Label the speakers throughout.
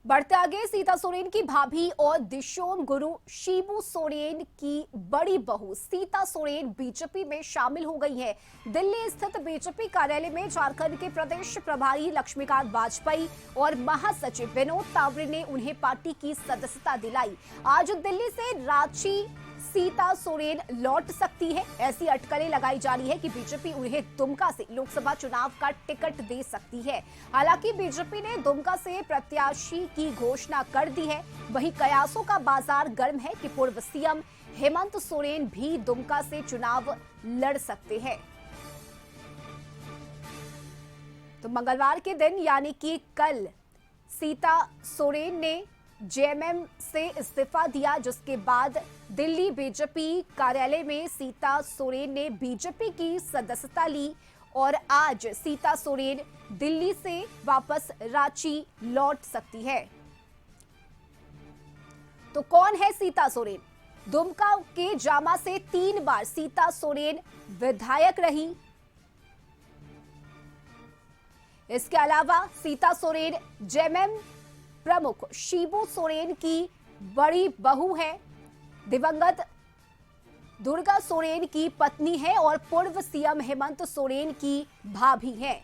Speaker 1: बढ़ते आगे, सीता सोरेन की भाभी और दिशोम गुरु शिबू सोरेन की बड़ी बहू सीता सोरेन बीजेपी में शामिल हो गई है। दिल्ली स्थित बीजेपी कार्यालय में झारखंड के प्रदेश प्रभारी लक्ष्मीकांत वाजपेयी और महासचिव विनोद तावरे ने उन्हें पार्टी की सदस्यता दिलाई। आज दिल्ली से रांची सीता सोरेन लौट सकती है, ऐसी अटकलें लगाई जा रही है कि बीजेपी उन्हें दुमका से लोकसभा चुनाव का टिकट दे सकती है। हालांकि बीजेपी ने दुमका से प्रत्याशी की घोषणा कर दी है। वहीं कयासों का बाजार गर्म है कि पूर्व सीएम हेमंत सोरेन भी दुमका से चुनाव लड़ सकते हैं। तो मंगलवार के दिन यानी कि कल सीता सोरेन ने जेएमएम से इस्तीफा दिया, जिसके बाद दिल्ली बीजेपी कार्यालय में सीता सोरेन ने बीजेपी की सदस्यता ली और आज सीता सोरेन दिल्ली से वापस रांची लौट सकती है। तो कौन है सीता सोरेन? दुमका के जामा से 3 बार सीता सोरेन विधायक रही। इसके अलावा सीता सोरेन जेएमएम प्रमुख शिबू सोरेन की बड़ी बहू है, दिवंगत दुर्गा सोरेन की पत्नी है और पूर्व सीएम हेमंत सोरेन की भाभी है।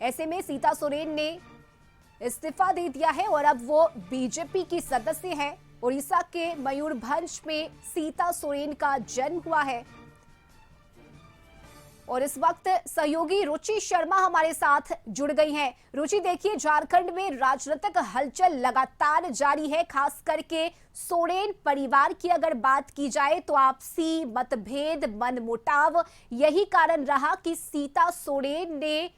Speaker 1: ऐसे में सीता सोरेन ने इस्तीफा दे दिया है और अब वो बीजेपी की सदस्य है। उड़ीसा के मयूरभंज में सीता सोरेन का जन्म हुआ है और इस वक्त सहयोगी रुचि शर्मा हमारे साथ जुड़ गई हैं। रुचि, देखिए, झारखंड में राजनीतिक हलचल लगातार जारी है। खास करके सोरेन परिवार की अगर बात की जाए तो आपसी मतभेद, मनमुटाव यही कारण रहा कि सीता सोरेन ने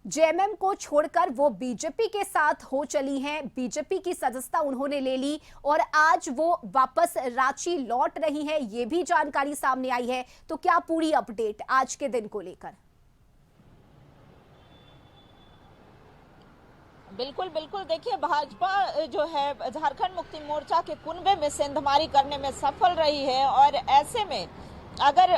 Speaker 1: जेएमएम को छोड़कर वो बीजेपी के साथ हो चली हैं। बीजेपी की सदस्यता उन्होंने ले ली और आज वो वापस रांची लौट रही है, ये भी जानकारी सामने आई है। तो क्या पूरी अपडेट आज के दिन को लेकर?
Speaker 2: बिल्कुल बिल्कुल, देखिए, भाजपा जो है झारखंड मुक्ति मोर्चा के कुनबे में सेंधमारी करने में सफल रही है और ऐसे में अगर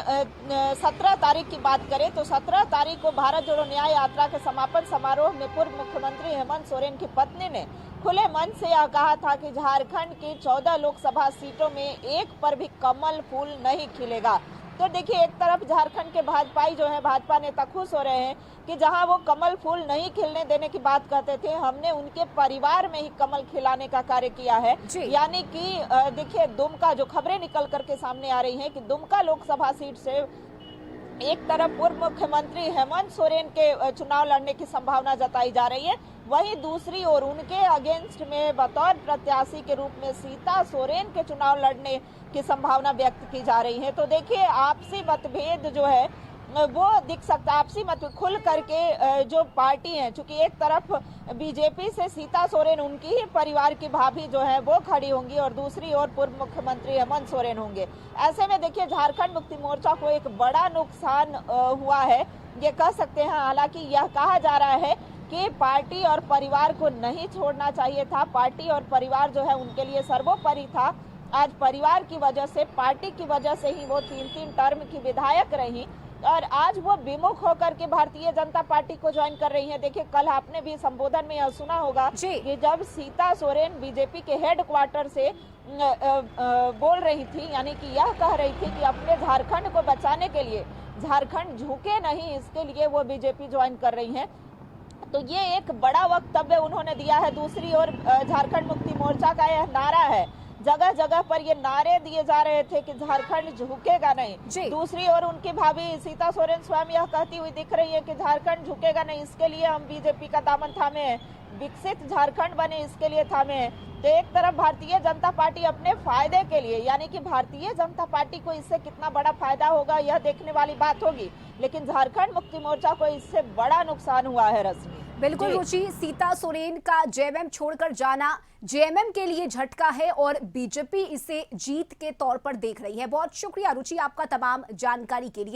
Speaker 2: 17 तारीख की बात करें तो 17 तारीख को भारत जोड़ो न्याय यात्रा के समापन समारोह में पूर्व मुख्यमंत्री हेमंत सोरेन की पत्नी ने खुले मन से यह कहा था कि झारखंड की 14 लोकसभा सीटों में एक पर भी कमल फूल नहीं खिलेगा। तो देखिए, एक तरफ झारखंड के भाजपाई जो है, भाजपा नेता खुश हो रहे हैं कि जहां वो कमल फूल नहीं खिलने देने की बात करते थे, हमने उनके परिवार में ही कमल खिलाने का कार्य किया है। यानी कि देखिए, दुमका जो खबरें निकल करके सामने आ रही हैं कि दुमका लोकसभा सीट से एक तरफ पूर्व मुख्यमंत्री हेमंत सोरेन के चुनाव लड़ने की संभावना जताई जा रही है, वहीं दूसरी ओर उनके अगेंस्ट में बतौर प्रत्याशी के रूप में सीता सोरेन के चुनाव लड़ने की संभावना व्यक्त की जा रही है। तो देखिए, आपसी मतभेद जो है वो दिख सकता है। आपसी मत खुल करके जो पार्टी है, चूंकि एक तरफ बीजेपी से सीता सोरेन उनकी ही परिवार की भाभी जो है वो खड़ी होंगी और दूसरी ओर पूर्व मुख्यमंत्री हेमंत सोरेन होंगे। ऐसे में देखिए, झारखंड मुक्ति मोर्चा को एक बड़ा नुकसान हुआ है, ये कह सकते हैं। हालांकि यह कहा जा रहा है कि पार्टी और परिवार को नहीं छोड़ना चाहिए था। पार्टी और परिवार जो है उनके लिए सर्वोपरि था। आज परिवार की वजह से, पार्टी की वजह से ही वो 3 टर्म की विधायक रही और आज वो विमुख होकर के भारतीय जनता पार्टी को ज्वाइन कर रही है। देखिए, कल आपने भी संबोधन में यह सुना होगा कि जब सीता सोरेन बीजेपी के हेडक्वार्टर से बोल रही थी, यानी कि यह कह रही थी कि अपने झारखंड को बचाने के लिए, झारखंड झुके नहीं, इसके लिए वो बीजेपी ज्वाइन कर रही है। तो ये एक बड़ा वक्तव्य उन्होंने दिया है। दूसरी ओर झारखंड मुक्ति मोर्चा का यह नारा है, जगह जगह पर ये नारे दिए जा रहे थे कि झारखंड झुकेगा नहीं। दूसरी ओर उनकी भाभी सीता सोरेन स्वयं यह कहती हुई दिख रही है कि झारखंड झुकेगा नहीं, इसके लिए हम बीजेपी का दामन थामे हैं, विकसित झारखंड बने इसके लिए थामे हैं। तो एक तरफ भारतीय जनता पार्टी अपने फायदे के लिए, यानी कि भारतीय जनता पार्टी को इससे कितना बड़ा फायदा होगा यह देखने वाली बात होगी, लेकिन झारखंड मुक्ति मोर्चा को इससे बड़ा नुकसान हुआ है। रश्मि,
Speaker 1: बिल्कुल रुचि, सीता सोरेन का जेएमएम छोड़कर जाना जेएमएम के लिए झटका है और बीजेपी इसे जीत के तौर पर देख रही है। बहुत शुक्रिया रुचि आपका तमाम जानकारी के लिए।